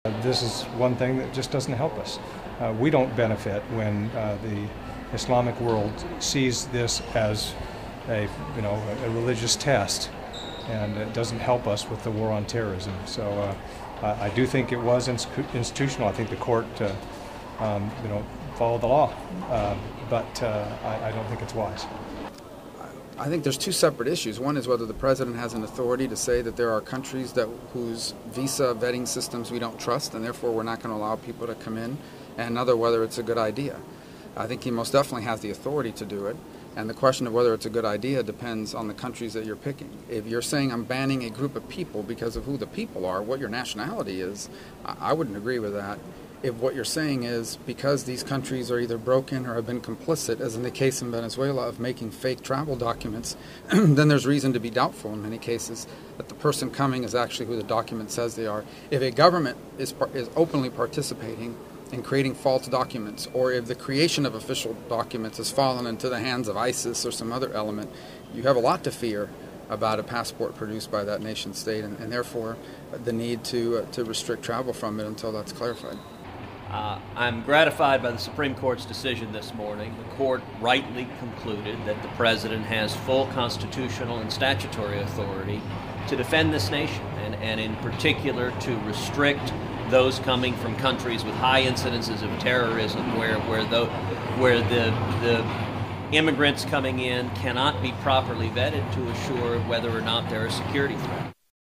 This is one thing that just doesn't help us. We don't benefit when the Islamic world sees this as a religious test, and it doesn't help us with the war on terrorism. So I do think it was institutional. I think the court followed the law, but I don't think it's wise. I think there's two separate issues. One is whether the president has an authority to say that there are countries whose visa vetting systems we don't trust, and therefore we're not going to allow people to come in, and another, whether it's a good idea. I think he most definitely has the authority to do it, and the question of whether it's a good idea depends on the countries that you're picking. If you're saying I'm banning a group of people because of who the people are, what your nationality is, I wouldn't agree with that. If what you're saying is because these countries are either broken or have been complicit, as in the case in Venezuela of making fake travel documents, then there's reason to be doubtful in many cases that the person coming is actually who the document says they are. If a government is openly participating in creating false documents, or if the creation of official documents has fallen into the hands of ISIS or some other element, you have a lot to fear about a passport produced by that nation state, and therefore the need to restrict travel from it until that's clarified. I'm gratified by the Supreme Court's decision this morning. The court rightly concluded that the president has full constitutional and statutory authority to defend this nation, and in particular to restrict those coming from countries with high incidences of terrorism, where the immigrants coming in cannot be properly vetted to assure whether or not they're a security threat.